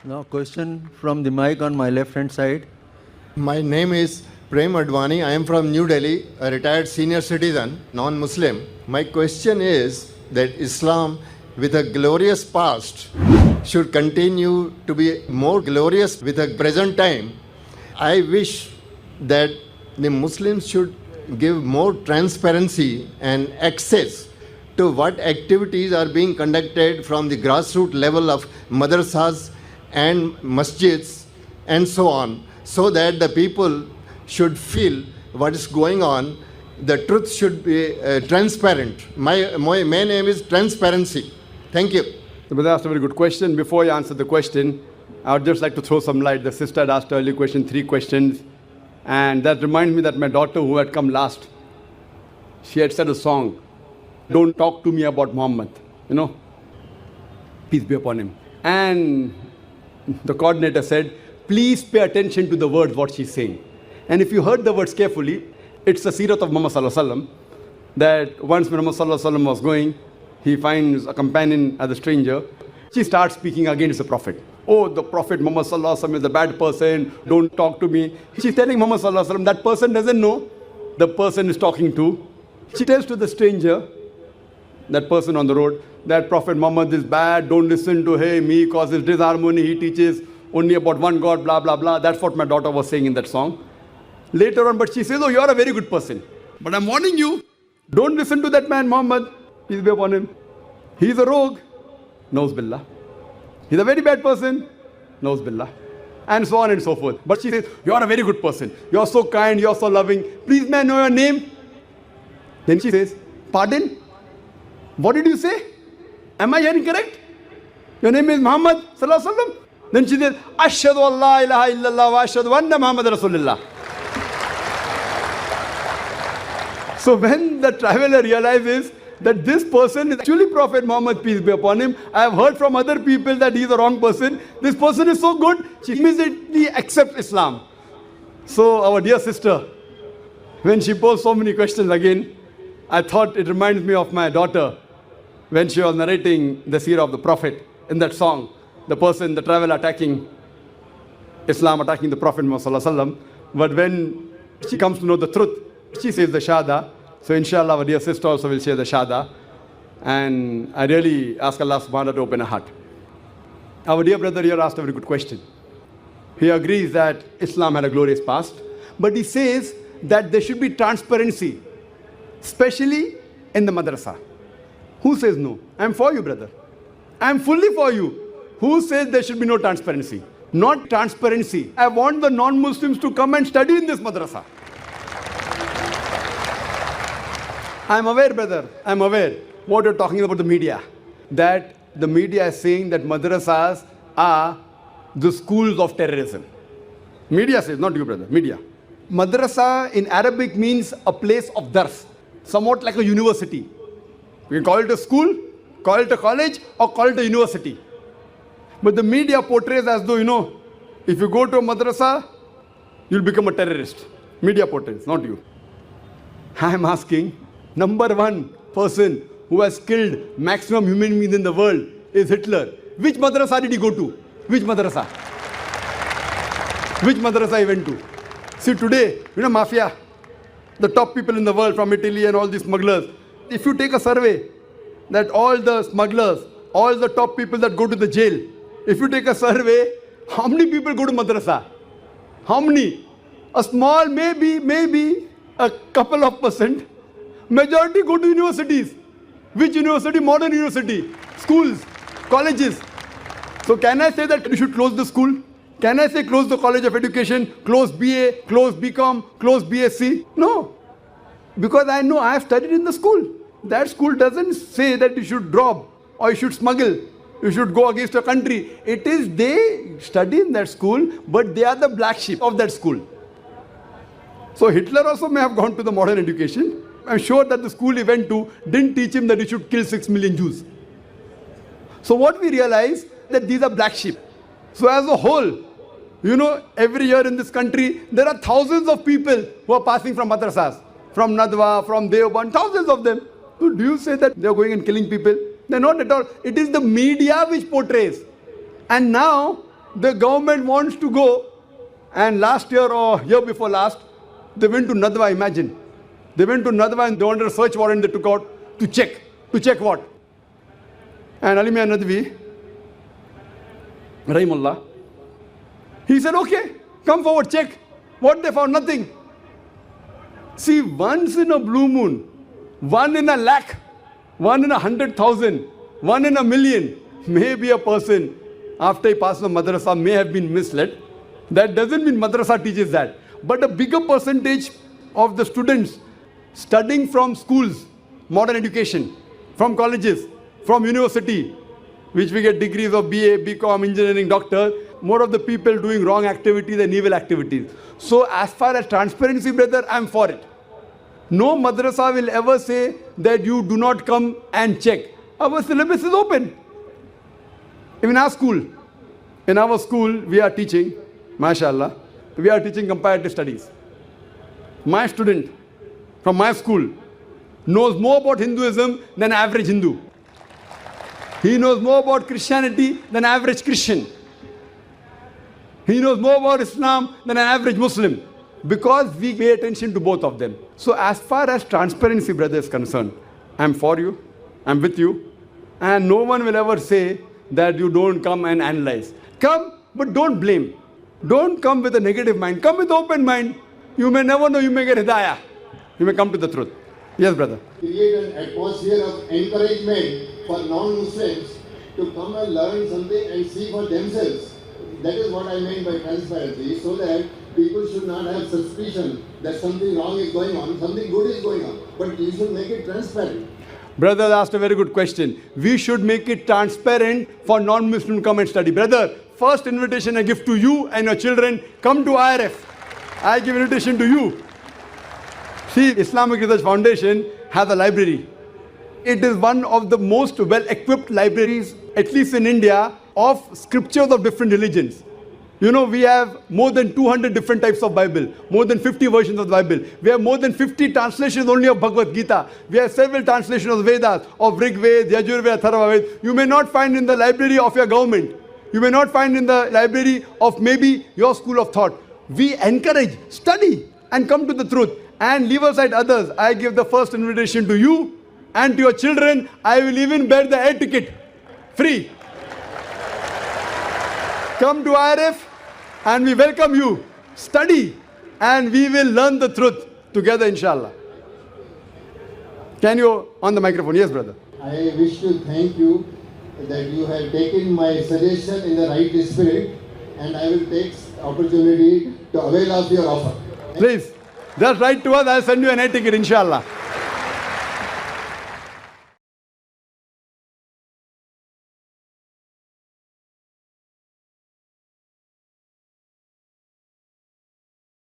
Now, question from the mic on my left hand side. My name is Prem Advani. I am from New Delhi, a retired senior citizen, non-Muslim. My question is that Islam, with a glorious past, should continue to be more glorious with the present time. I wish that the Muslims should give more transparency and access to what activities are being conducted from the grassroots level of madrasas and masjids and so on, so that the people should feel what is going on. The truth should be transparent. My main aim is transparency. Thank you. The brother asked a very good question. Before you answer the question, I would just like to throw some light. The sister had asked earlier question, 3 questions. And that reminds me that my daughter, who had come last, she had said a song, "Don't talk to me about Muhammad," peace be upon him. And the coordinator said, please pay attention to the words, what she's saying. And if you heard the words carefully, it's the Sirat of Muhammad Sallallahu Alaihi Wasallam, that once Muhammad Sallallahu Alaihi Wasallam was going, he finds a companion as a stranger. She starts speaking against the Prophet. Oh, the Prophet Muhammad Sallallahu Alaihi Wasallam is a bad person, don't talk to me. She's telling Muhammad Sallallahu Alaihi Wasallam, that person doesn't know the person is talking to. She tells to the stranger, that person on the road, that Prophet Muhammad is bad, don't listen to him, he causes disharmony, he teaches only about one God, blah, blah, blah. That's what my daughter was saying in that song. Later on, but she says, oh, you're a very good person. But I'm warning you, don't listen to that man Muhammad, peace be upon him. He's a rogue, Nauz Billah. He's a very bad person, Nauz Billah. And so on and so forth. But she says, you're a very good person. You're so kind, you're so loving. Please, may I know your name? Then she says, pardon? What did you say? Am I hearing correct? Your name is Muhammad Sallallahu Alaihi Wasallam? Then she says, Ashhadu an la ilaha illallah wa ashhadu anna Muhammad Rasulullah. So when the traveler realizes that this person is actually Prophet Muhammad, peace be upon him, I have heard from other people that he is the wrong person. This person is so good, she immediately accepts Islam. So our dear sister, when she posed so many questions again, I thought it reminds me of my daughter when she was narrating the seerah of the Prophet in that song. The person, the traveler attacking Islam, attacking the Prophet Muhammad Sallallahu Alaihi Wasallam. But when she comes to know the truth, she says the Shahada. So inshallah, our dear sister also will share the Shahada. And I really ask Allah subhanahu wa ta'ala to open her heart. Our dear brother here asked a very good question. He agrees that Islam had a glorious past, but he says that there should be transparency, especially in the madrasa. Who says no? I'm for you, brother. I'm fully for you. Who says there should be no transparency? Not transparency. I want the non-Muslims to come and study in this madrasa. I'm aware, brother, I'm aware what you're talking about the media. That the media is saying that madrasas are the schools of terrorism. Media says, not you, brother, media. Madrasa in Arabic means a place of dars, somewhat like a university. We can call it a school, call it a college, or call it a university. But the media portrays as though, if you go to a madrasa, you'll become a terrorist. Media portrays, not you. I am asking, number one person who has killed maximum human beings in the world is Hitler. Which madrasa did he go to? Which madrasa? Which madrasa he went to? See today, mafia, the top people in the world from Italy and all these smugglers. If you take a survey that all the smugglers, all the top people that go to the jail, if you take a survey, how many people go to madrasa? How many? A small, maybe a couple of percent. Majority go to universities. Which university? Modern university. Schools, colleges. So can I say that you should close the school? Can I say close the College of Education, close BA, close BCom, close BSc? No. Because I know I have studied in the school. That school doesn't say that you should rob or you should smuggle. You should go against your country. It is they study in that school, but they are the black sheep of that school. So Hitler also may have gone to the modern education. I'm sure that the school he went to didn't teach him that he should kill 6 million Jews. So what we realize that these are black sheep. So as a whole, every year in this country, there are thousands of people who are passing from madrasas, from Nadwa, from Deoband, thousands of them. So do you say that they're going and killing people? They're not at all. It is the media which portrays. And now, the government wants to go, and last year or year before last, they went to Nadwa, imagine. They went to Nadwa and they wanted a search warrant they took out to check. To check what? And Ali Mian Nadwi, Rahimullah, he said, okay, come forward, check. What they found? Nothing. See, once in a blue moon, one in a lakh, one in 100,000, one in a million, maybe a person, after he passed the madrasa, may have been misled. That doesn't mean madrasa teaches that. But a bigger percentage of the students studying from schools, modern education, from colleges, from university, which we get degrees of BA, BCom, engineering, doctor, more of the people doing wrong activities and evil activities. So as far as transparency, brother, I'm for it. No madrasa will ever say that you do not come and check. Our syllabus is open. In our school, we are teaching, mashallah, we are teaching comparative studies. My student from my school knows more about Hinduism than average Hindu. He knows more about Christianity than average Christian. He knows more about Islam than an average Muslim, because we pay attention to both of them. So as far as transparency, brother, is concerned, I'm for you, I'm with you, and no one will ever say that you don't come and analyze. Come, but don't blame. Don't come with a negative mind. Come with open mind. You may never know, you may get hidayah. You may come to the truth. Yes, brother. Create an atmosphere of encouragement for non-Muslims to come and learn something and see for themselves. That is what I mean by transparency, so that people should not have suspicion that something wrong is going on, something good is going on. But you should make it transparent. Brother asked a very good question. We should make it transparent for non-Muslim to come and study. Brother, first invitation I give to you and your children, come to IRF. I give invitation to you. See, Islamic Research Foundation has a library. It is one of the most well-equipped libraries, at least in India, of scriptures of different religions. You know, we have more than 200 different types of Bible, more than 50 versions of the Bible. We have more than 50 translations only of Bhagavad Gita. We have several translations of Vedas, of Rig Veda, Yajur Veda, Atharva Veda. You may not find in the library of your government. You may not find in the library of maybe your school of thought. We encourage, study, and come to the truth. And leave aside others. I give the first invitation to you and to your children. I will even bear the air ticket. Free. Come to IRF and we welcome you. Study and we will learn the truth together, inshallah. Can you on the microphone? Yes, brother. I wish to thank you that you have taken my suggestion in the right spirit, and I will take opportunity to avail of your offer. Please, just write to us. I'll send you an air ticket, inshallah.